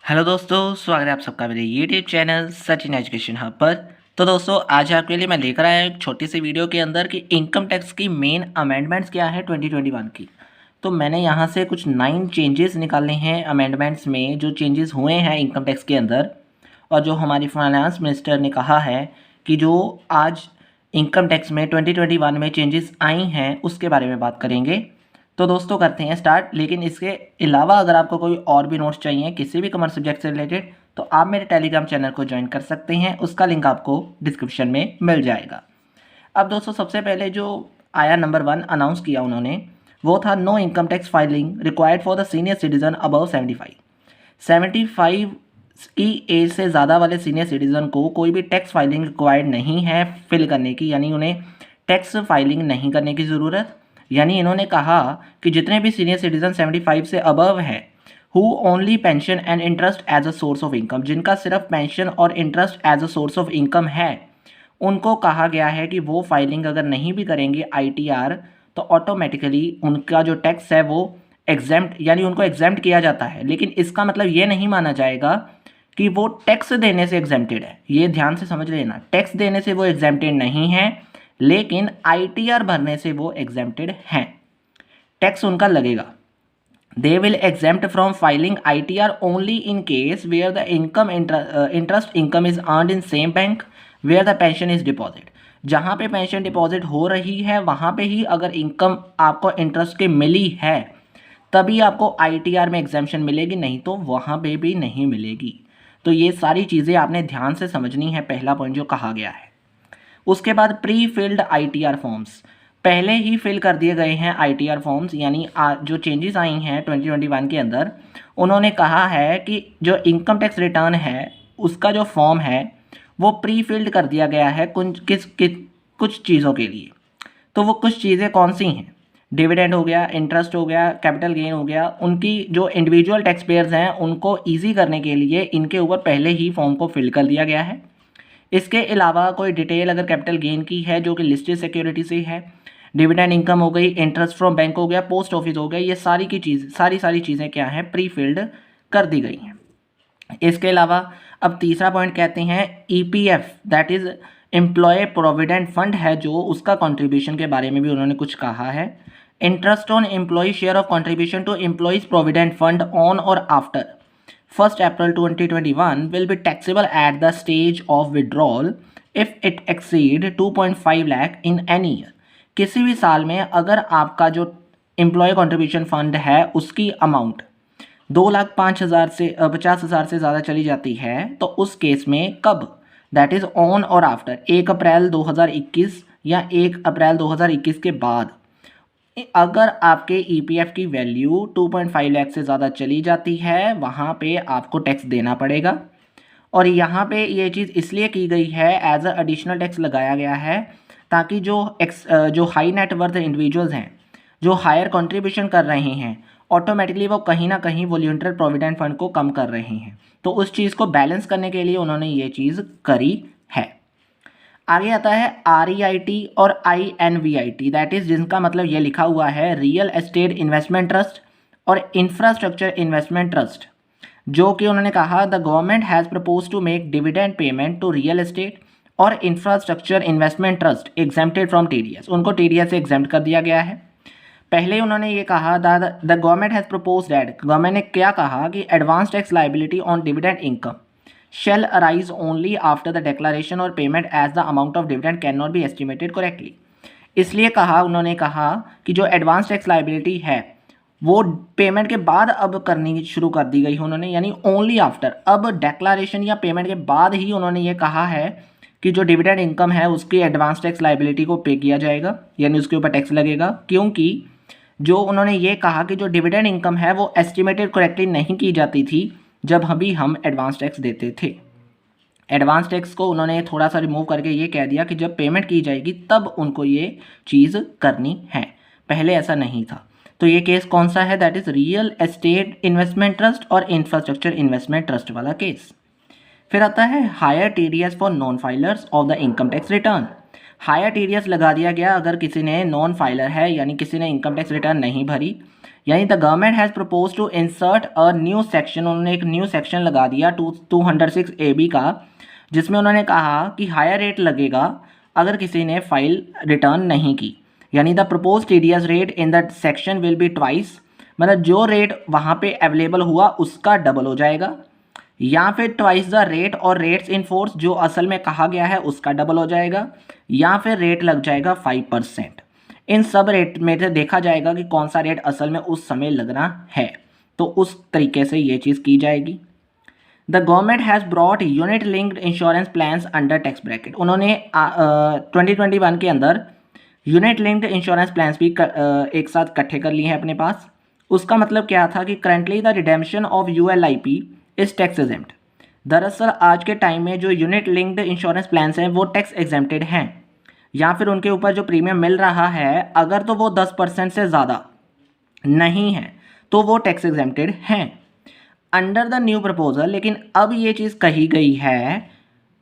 Hello दोस्तों, स्वागत है आप सबका मेरे YouTube channel Sachin education hub पर। तो दोस्तों, आज आपके लिए मैं लेकर आया एक छोटी सी वीडियो के अंदर कि इनकम टैक्स की मेन अमेंडमेंट्स क्या है 2021 की। तो मैंने यहाँ से कुछ 9 चेंजेस निकाले हैं अमेंडमेंट्स में, जो चेंजेस हुए हैं इनकम टैक्स के अंदर, और जो हमारी फाइनेंस मिनिस्टर ने कहा है कि जो आज इनकम टैक्स में 2021 में चेंजेस आई हैं उसके बारे में बात करेंगे। तो दोस्तों, करते हैं स्टार्ट। लेकिन इसके अलावा अगर आपको कोई और भी नोट्स चाहिए किसी भी कॉमर्स सब्जेक्ट से रिलेटेड, तो आप मेरे टेलीग्राम चैनल को ज्वाइन कर सकते हैं। उसका लिंक आपको डिस्क्रिप्शन में मिल जाएगा। अब दोस्तों, सबसे पहले जो आया नंबर 1 अनाउंस किया उन्होंने, वो था no income tax filing required for the senior citizen above 75 की एज से ज़्यादा वाले सीनियर सिटीजन को कोई भी टैक्स फाइलिंग रिक्वायर्ड नहीं है फिल करने की, यानी उन्हें टैक्स फाइलिंग नहीं करने की ज़रूरत। यानी इन्होंने कहा कि जितने भी सीनियर सिटीजन 75 से अबव हैं, who only pension and interest as a source of income, जिनका सिर्फ पेंशन और interest as a source of income है, उनको कहा गया है कि वो फाइलिंग अगर नहीं भी करेंगे आईटीआर, तो ऑटोमेटिकली उनका जो टैक्स है वो एग्जेम्प्ट, यानी उनको एग्जेम्प्ट किया जाता है। लेकिन इसका मतलब ये नहीं माना जाएगा कि वो टैक्स देने से एग्जेम्प्टेड है। ये ध्यान से समझ लेना, टैक्स देने से वो एग्जेम्प्टेड नहीं है, लेकिन आईटीआर भरने से वो एग्जेम्प्टेड हैं। टैक्स उनका लगेगा। They will exempt from filing ITR only in case where the income interest income is earned in same bank where the pension is deposit. जहाँ पे पेंशन डिपॉजिट हो रही है वहाँ पे ही अगर इनकम आपको इंटरेस्ट की मिली है तभी आपको आईटीआर में एग्जेम्पशन मिलेगी, नहीं तो वहाँ पे भी नहीं मिलेगी। तो ये सारी चीज़ें आपने ध्यान से समझनी है, पहला पॉइंट जो कहा गया है। उसके बाद प्री फिल्ड आईटीआर फॉर्म्स, पहले ही फिल कर दिए गए हैं आईटीआर फॉर्म्स, यानी जो चेंजेस आई हैं 2021 के अंदर, उन्होंने कहा है कि जो इनकम टैक्स रिटर्न है उसका जो फॉर्म है वो प्री फिल्ड कर दिया गया है कुछ चीज़ों के लिए। तो वो कुछ चीज़ें कौन सी हैं? डिविडेंड हो गया, इंटरेस्ट हो गया, कैपिटल गेन हो गया। उनकी जो इंडिविजुअल टैक्स पेयर्स हैं उनको ईजी करने के लिए इनके ऊपर पहले ही फॉर्म को फिल कर दिया गया है। इसके अलावा कोई डिटेल अगर कैपिटल गेन की है जो कि लिस्टेड सिक्योरिटी से है, डिविडेंड इनकम हो गई, इंटरेस्ट फ्रॉम बैंक हो गया, पोस्ट ऑफिस हो गया, ये सारी चीज़ें क्या हैं, प्री फिल्ड कर दी गई हैं। इसके अलावा अब तीसरा पॉइंट कहते हैं EPF, that is employ provident fund है जो, उसका कंट्रीब्यूशन के बारे में भी उन्होंने कुछ कहा है। Interest on employ share of contribution to employs provident fund on और after 1 April 2021 will be taxable at the stage of withdrawal if it exceed 2.5 lakh in any year। किसी भी साल में अगर आपका जो एम्प्लॉय कंट्रीब्यूशन फंड है उसकी अमाउंट 2,05,000 से 50,000 से ज़्यादा चली जाती है, तो उस केस में कब, दैट इज़ ऑन और आफ्टर 1 अप्रैल 2021 या 1 अप्रैल 2021 के बाद, अगर आपके ईपीएफ की वैल्यू 2.5 लाख से ज़्यादा चली जाती है वहाँ पे आपको टैक्स देना पड़ेगा। और यहाँ पे ये चीज़ इसलिए की गई है, एज अ एडिशनल टैक्स लगाया गया है, ताकि जो हाई नेट वर्थ इंडिविजुअल्स हैं जो हायर कंट्रीब्यूशन कर रहे हैं, ऑटोमेटिकली वो कहीं ना कहीं वॉलंटरी प्रोविडेंट फंड को कम कर रहे हैं। तो उस चीज़ को बैलेंस करने के लिए उन्होंने ये चीज़ करी है। आगे आता है REIT और INVIT, दैट इज जिनका मतलब ये लिखा हुआ है रियल एस्टेट इन्वेस्टमेंट ट्रस्ट और इंफ्रास्ट्रक्चर इन्वेस्टमेंट ट्रस्ट, जो कि उन्होंने कहा the government has propose to make dividend payment to real estate और infrastructure investment trust exempted from TDS। उनको TDS से एग्जेम्प्ट कर दिया गया है। पहले उन्होंने ये कहा the government has propose that, government ने क्या कहा कि advance tax liability on dividend income shall arise only after the declaration or payment as the amount of dividend cannot be estimated correctly। इसलिए कहा, उन्होंने कहा कि जो एडवांस टैक्स लाइबिलिटी है वो पेमेंट के बाद अब करनी शुरू कर दी गई है उन्होंने, यानी ओनली आफ्टर, अब डेक्लारेशन या पेमेंट के बाद ही उन्होंने ये कहा है कि जो डिविडेंड इनकम है उसकी एडवांस टैक्स लाइबिलिटी को पे किया जाएगा, यानी उसके ऊपर टैक्स लगेगा। क्योंकि जो उन्होंने ये कहा कि जो डिविडेंड इनकम है वो एस्टिमेटेड करेक्टली नहीं की जाती थी जब अभी हम एडवांस टैक्स देते थे। एडवांस टैक्स को उन्होंने थोड़ा सा रिमूव करके ये कह दिया कि जब पेमेंट की जाएगी तब उनको ये चीज़ करनी है, पहले ऐसा नहीं था। तो ये केस कौन सा है, that is real estate investment trust और इंफ्रास्ट्रक्चर इन्वेस्टमेंट ट्रस्ट वाला केस। फिर आता है higher TDS for non filers of the income tax return. Higher TDS लगा दिया गया अगर किसी ने नॉन फाइलर है, यानी किसी ने इनकम टैक्स रिटर्न नहीं भरी यानी the government has propose to insert a new section, उन्होंने एक न्यू सेक्शन लगा दिया 206 AB का, जिसमें उन्होंने कहा कि हायर रेट लगेगा अगर किसी ने फाइल रिटर्न नहीं की। यानी the propose TDS rate in that section will be twice, मतलब जो रेट वहाँ पे अवेलेबल हुआ उसका डबल हो जाएगा, या फिर ट्वाइस द रेट और रेट्स इन फोर्स जो असल में कहा गया है उसका डबल हो जाएगा, या फिर रेट लग जाएगा 5%। इन सब रेट में से देखा जाएगा कि कौन सा रेट असल में उस समय लगना है, तो उस तरीके से ये चीज़ की जाएगी। The government has brought unit linked insurance plans under tax bracket, उन्होंने 2021 के अंदर यूनिट लिंक्ड इंश्योरेंस प्लान्स भी एक साथ इकट्ठे कर लिए हैं अपने पास। उसका मतलब क्या था कि currently the redemption of ULIP is tax exempt. दरअसल आज के टाइम में जो यूनिट लिंक्ड इंश्योरेंस प्लान्स हैं वो टैक्स एग्जेम्प्टेड हैं, या फिर उनके ऊपर जो प्रीमियम मिल रहा है अगर तो वो 10% से ज़्यादा नहीं है तो वो टैक्स एग्जेम्प्टेड हैं अंडर द न्यू प्रपोजल। लेकिन अब ये चीज़ कही गई है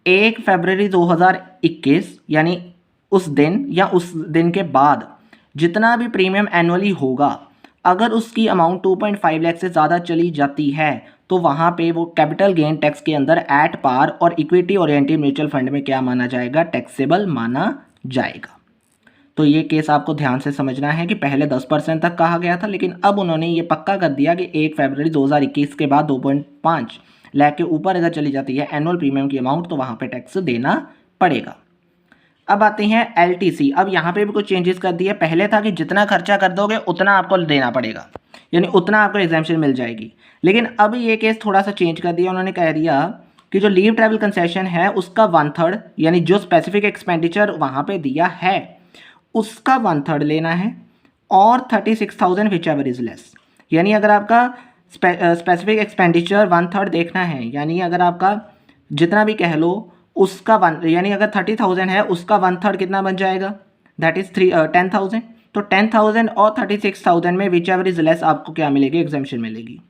1 फरवरी 2021, यानी उस दिन या उस दिन के बाद जितना भी प्रीमियम एनुअली होगा, अगर उसकी अमाउंट 2.5 लाख से ज़्यादा चली जाती है तो वहाँ पे वो कैपिटल गेन टैक्स के अंदर एट पार और इक्विटी ओरिएंटेड म्यूचुअल फंड में क्या माना जाएगा, टैक्सेबल माना जाएगा। तो ये केस आपको ध्यान से समझना है कि पहले 10% तक कहा गया था, लेकिन अब उन्होंने ये पक्का कर दिया कि 1 फरवरी 2021 के बाद 2.5 लाख के ऊपर अगर चली जाती है एनुअल प्रीमियम की अमाउंट तो वहाँ पे टैक्स देना पड़ेगा। अब आते हैं LTC। अब यहाँ पे भी कुछ चेंजेस कर दिए। पहले था कि जितना खर्चा कर दोगे उतना आपको देना पड़ेगा, यानी उतना आपको एग्जाम्पशन मिल जाएगी, लेकिन अब ये केस थोड़ा सा चेंज कर दिया। उन्होंने कह दिया कि जो लीव ट्रैवल कंसेशन है उसका 1/3, यानी जो स्पेसिफिक एक्सपेंडिचर वहाँ पे दिया है उसका 1/3 लेना है, और 36,000 विच एवर इज लेस। यानी अगर आपका स्पेसिफिक एक्सपेंडिचर 1/3 देखना है, यानी अगर आपका जितना भी कह लो उसका यानी अगर 30,000 है उसका 1/3 कितना बन जाएगा, दैट इज 10,000। तो 10,000 और 36,000 में विच एवर इज लेस आपको क्या मिलेगी, एग्जाम्पशन मिलेगी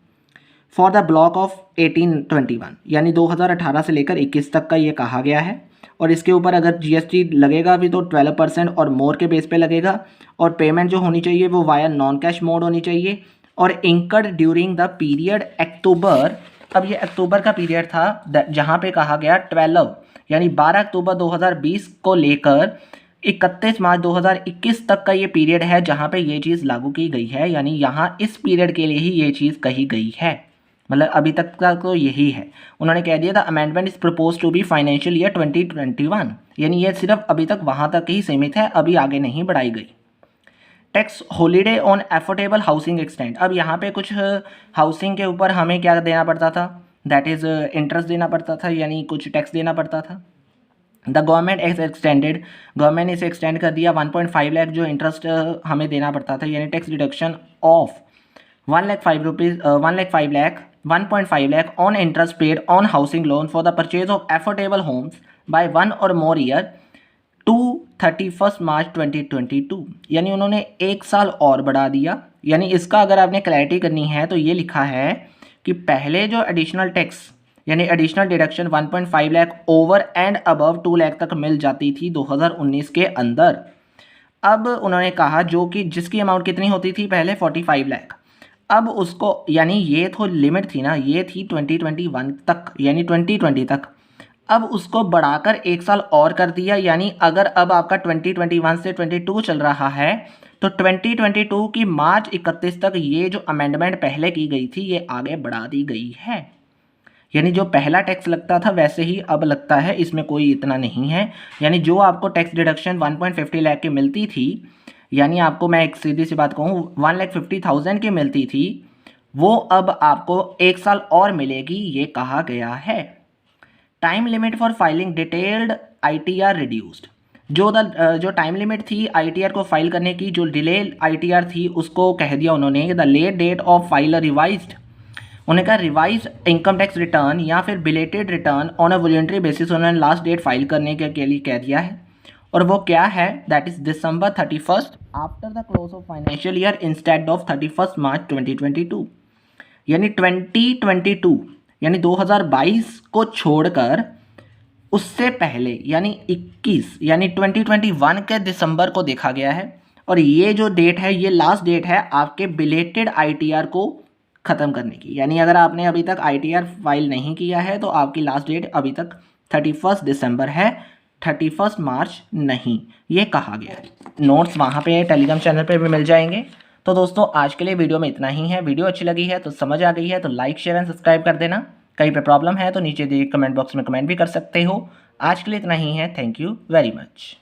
फॉर द ब्लॉक ऑफ 1821, यानी 2018 से लेकर 21 तक का ये कहा गया है। और इसके ऊपर अगर GST लगेगा भी तो 12% और मोर के बेस पे लगेगा, और पेमेंट जो होनी चाहिए वो वाया नॉन कैश मोड होनी चाहिए, और इंकर्ड ड्यूरिंग द पीरियड अक्टूबर। अब ये अक्टूबर का पीरियड था जहाँ पे कहा गया 12 यानी 12 अक्टूबर 2020 को लेकर 31 मार्च 2021 तक का ये पीरियड है जहाँ पे ये चीज़ लागू की गई है, यानी यहाँ इस पीरियड के लिए ही ये चीज़ कही गई है, मतलब अभी तक का तो यही है। उन्होंने कह दिया था amendment is propose to be financial year 2021, यानी ये सिर्फ अभी तक वहाँ तक ही सीमित है, अभी आगे नहीं बढ़ाई गई। Tax holiday on affordable housing extend. अब यहाँ पे कुछ हाउसिंग के ऊपर हमें क्या देना पड़ता था, दैट इज़ इंटरेस्ट देना पड़ता था, यानी कुछ टैक्स देना पड़ता था। The government has extended, government ने इसे एक्सटेंड कर दिया 1.5 लाख जो इंटरेस्ट हमें देना पड़ता था, यानी tax deduction of 1.5 lakh on interest paid on housing loan for the purchase of affordable homes by 1 और मोर ईयर टू 31 मार्च 2022, यानी उन्होंने 1 साल और बढ़ा दिया। यानी इसका अगर आपने क्लैरिटी करनी है तो ये लिखा है कि पहले जो एडिशनल टैक्स यानी additional deduction 1.5 lakh over and above 2 lakh तक मिल जाती थी 2019 के अंदर। अब उन्होंने कहा जो कि जिसकी अमाउंट कितनी होती थी पहले 45 लाख, अब उसको यानी ये तो लिमिट थी ना, ये थी 2021 तक यानी 2020 तक, अब उसको बढ़ाकर 1 साल और कर दिया। यानी अगर अब आपका 2021 से 22 चल रहा है तो 2022 की मार्च 31 तक ये जो अमेंडमेंट पहले की गई थी ये आगे बढ़ा दी गई है। यानी जो पहला टैक्स लगता था वैसे ही अब लगता है, इसमें कोई इतना नहीं है। यानी जो आपको टैक्स डिडक्शन 1.50 लाख की मिलती थी, यानी आपको मैं एक सीधी सी बात कहूँ 1,50,000 की मिलती थी, वो अब आपको 1 साल और मिलेगी, ये कहा गया है। Time limit for filing detailed ITR reduced. जो टाइम लिमिट थी ITR को फाइल करने की, जो डिले ITR थी उसको कह दिया उन्होंने the late date of file revised. उन्होंने कहा रिवाइज इनकम टैक्स रिटर्न या फिर belated return on a voluntary basis उन्होंने लास्ट डेट फाइल करने के लिए कह दिया है, और वो क्या है, that is December 31 after the close of financial year instead of 31 मार्च 2022। यानी 2022 यानी 2022 को छोड़कर उससे पहले यानी 21 यानी 2021 के दिसंबर को देखा गया है, और ये जो डेट है ये लास्ट डेट है आपके बिलेटेड ITR को ख़त्म करने की। यानी अगर आपने अभी तक ITR फाइल नहीं किया है तो आपकी लास्ट डेट अभी तक 31 दिसंबर है, 31 मार्च नहीं, ये कहा गया है। नोट्स वहाँ पे टेलीग्राम चैनल पे भी मिल जाएंगे। तो दोस्तों आज के लिए वीडियो में इतना ही है। वीडियो अच्छी लगी है तो समझ आ गई है तो लाइक शेयर एंड सब्सक्राइब कर देना। कहीं पे प्रॉब्लम है तो नीचे दिए कमेंट बॉक्स में कमेंट भी कर सकते हो। आज के लिए इतना ही है। Thank you very much.